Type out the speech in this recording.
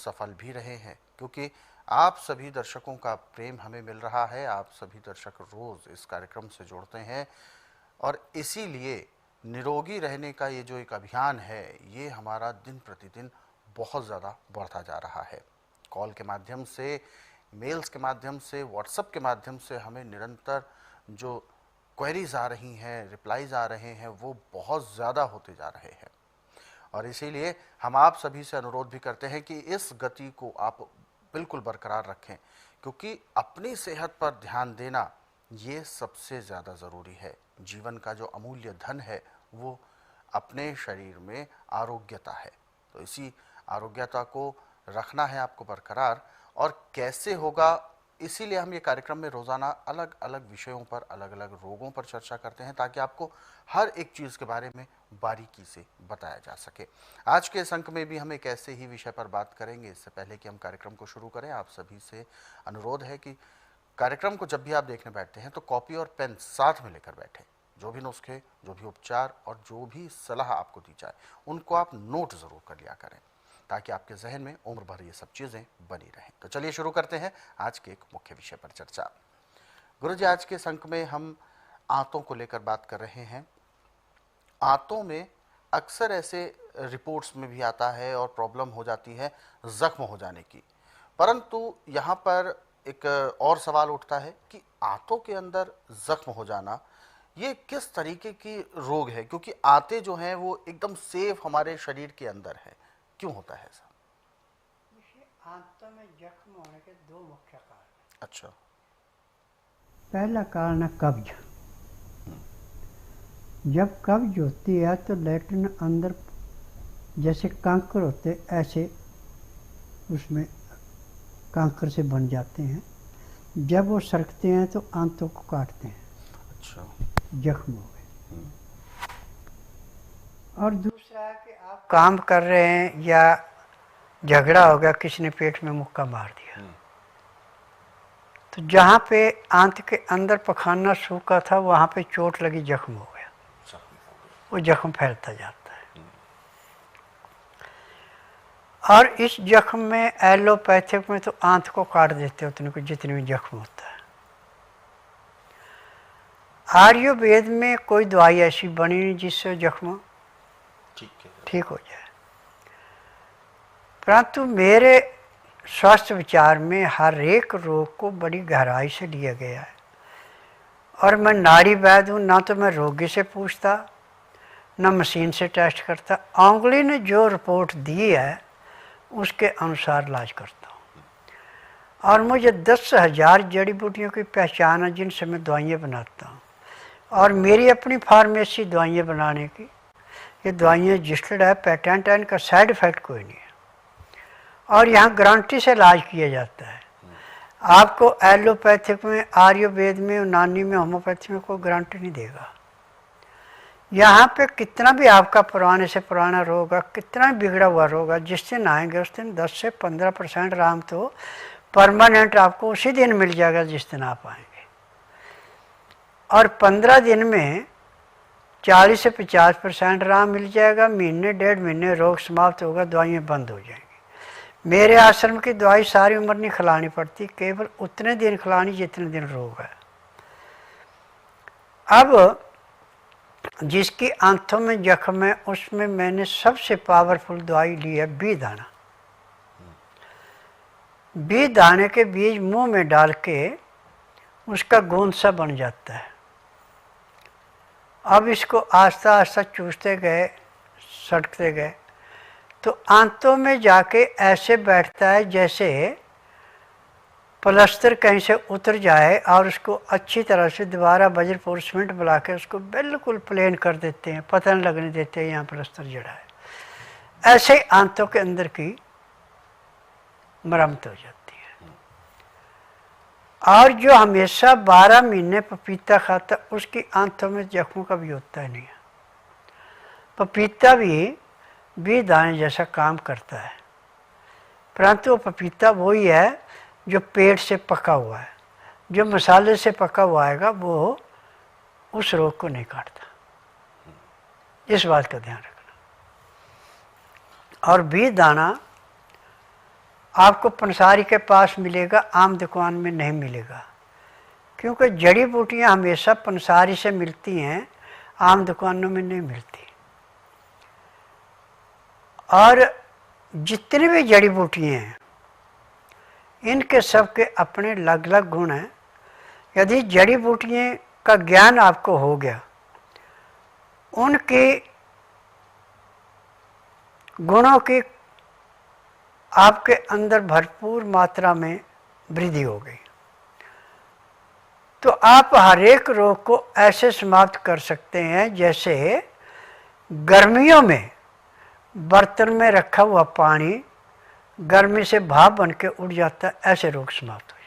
सफल भी रहे हैं, क्योंकि आप सभी दर्शकों का प्रेम हमें मिल रहा है। आप सभी दर्शक रोज़ इस कार्यक्रम से जुड़ते हैं और इसीलिए निरोगी रहने का ये जो एक अभियान है, ये हमारा दिन प्रतिदिन बहुत ज़्यादा बढ़ता जा रहा है। कॉल के माध्यम से, मेल्स के माध्यम से, व्हाट्सएप के माध्यम से हमें निरंतर जो क्वेरीज आ रही हैं, रिप्लाईज आ रहे हैं, वो बहुत ज़्यादा होते जा रहे हैं। और इसीलिए हम आप सभी से अनुरोध भी करते हैं कि इस गति को आप बिल्कुल बरकरार रखें, क्योंकि अपनी सेहत पर ध्यान देना ये सबसे ज़्यादा ज़रूरी है। जीवन का जो अमूल्य धन है वो अपने शरीर में आरोग्यता है। तो इसी आरोग्यता को रखना है आपको बरकरार। और कैसे होगा, इसीलिए हम ये कार्यक्रम में रोज़ाना अलग अलग विषयों पर, अलग अलग रोगों पर चर्चा करते हैं, ताकि आपको हर एक चीज़ के बारे में बारीकी से बताया जा सके। आज के इस अंक में भी हम एक ऐसे ही विषय पर बात करेंगे। इससे पहले कि हम कार्यक्रम को शुरू करें, आप सभी से अनुरोध है कि कार्यक्रम को जब भी आप देखने बैठते हैं तो कॉपी और पेन साथ में लेकर बैठें। जो भी नुस्खे, जो भी उपचार और जो भी सलाह आपको दी जाए, उनको आप नोट ज़रूर कर लिया करें, ताकि आपके जहन में उम्र भर ये सब चीज़ें बनी रहें। तो चलिए शुरू करते हैं आज के एक मुख्य विषय पर चर्चा। गुरुजी, आज के इस अंक में हम आंतों को लेकर बात कर रहे हैं। आंतों में अक्सर ऐसे रिपोर्ट्स में भी आता है और प्रॉब्लम हो जाती है ज़ख्म हो जाने की, परंतु यहाँ पर एक और सवाल उठता है कि आंतों के अंदर ज़ख्म हो जाना ये किस तरीके की रोग है, क्योंकि आंतें जो हैं वो एकदम सेफ हमारे शरीर के अंदर है, क्यों होता है ऐसा? आंतों में जख्म होने के दो मुख्य कारण। अच्छा। पहला कारण है कब्ज। जब कब्ज होती है तो लैट्रिन अंदर जैसे कांकर होते ऐसे उसमें कांकर से बन जाते हैं। जब वो सरकते हैं तो आंतों को काटते हैं। अच्छा। जख्म हो गए। और दूसरा है कि आप काम कर रहे हैं या झगड़ा हो गया, किसी ने पेट में मुक्का मार दिया, तो जहाँ पे आंत के अंदर पखाना सूखा था वहाँ पे चोट लगी, जख्म हो गया, वो जख्म फैलता जाता है। और इस जख्म में एलोपैथिक में तो आंत को काट देते उतने को जितने में जख्म होता है। आयुर्वेद में कोई दवाई ऐसी बनी नहीं जिससे जख्म ठीक हो जाए। परंतु मेरे स्वास्थ्य विचार में हर एक रोग को बड़ी गहराई से लिया गया है। और मैं नाड़ी वैद्य हूँ, ना तो मैं रोगी से पूछता ना मशीन से टेस्ट करता। आंगली ने जो रिपोर्ट दी है उसके अनुसार इलाज करता हूँ। और मुझे 10,000 जड़ी बूटियों की पहचान है जिनसे मैं दवाइयाँ बनाता हूँ। और मेरी अपनी फार्मेसी दवाइयाँ बनाने की, ये दवाइयाँ रजिस्टर्ड है, पेटेंट है, इनका साइड इफ़ेक्ट कोई नहीं है। और यहाँ गारंटी से इलाज किया जाता है। आपको एलोपैथिक में, आयुर्वेद में, यूनानी में, होम्योपैथी में कोई गारंटी नहीं देगा। यहाँ पे कितना भी आपका पुराने से पुराना रोग है, कितना भी बिगड़ा हुआ रोग है, जिस दिन आएंगे उस दिन 10 से 15% आराम तो परमानेंट आपको उसी दिन मिल जाएगा जिस दिन आप आएंगे। और 15 दिन में 40 से 50% आराम मिल जाएगा। महीने 1.5 महीने रोग समाप्त होगा, दवाइयाँ बंद हो जाएंगी। मेरे आश्रम की दवाई सारी उम्र नहीं खिलानी पड़ती, केवल उतने दिन खिलानी जितने दिन रोग है। अब जिसकी आंतों में जख्म है उसमें मैंने सबसे पावरफुल दवाई ली है बी दाना। बी दाने के बीज मुंह में डाल के उसका गोंद सा बन जाता है। अब इसको आस्ता आस्ता चूसते गए, सटकते गए, तो आंतों में जाके ऐसे बैठता है जैसे प्लास्टर कहीं से उतर जाए और उसको अच्छी तरह से दोबारा वज्रपुर सीमेंट मिला के उसको बिल्कुल प्लेन कर देते हैं, पता नहीं लगने देते हैं यहाँ प्लास्टर जड़ा है। ऐसे आंतों के अंदर की मरम्मत हो जाती है। और जो हमेशा 12 महीने पपीता खाता उसकी आंतों में जख्मों का भी होता है नहीं। पपीता भी दाने जैसा काम करता है, परंतु वो पपीता वही है जो पेट से पका हुआ है। जो मसाले से पका हुआ आएगा वो उस रोग को नहीं काटता। इस बात का ध्यान रखना। और भी दाना आपको पंसारी के पास मिलेगा, आम दुकान में नहीं मिलेगा, क्योंकि जड़ी बूटियां हमेशा पंसारी से मिलती हैं, आम दुकानों में नहीं मिलती। और जितने भी जड़ी बूटियाँ हैं इनके सबके अपने अलग अलग गुण हैं। यदि जड़ी बूटियाँ का ज्ञान आपको हो गया, उनके गुणों की आपके अंदर भरपूर मात्रा में वृद्धि हो गई, तो आप हर एक रोग को ऐसे समाप्त कर सकते हैं जैसे गर्मियों में बर्तन में रखा हुआ पानी गर्मी से भाप बन के उड़ जाता है, ऐसे रोग समाप्त हो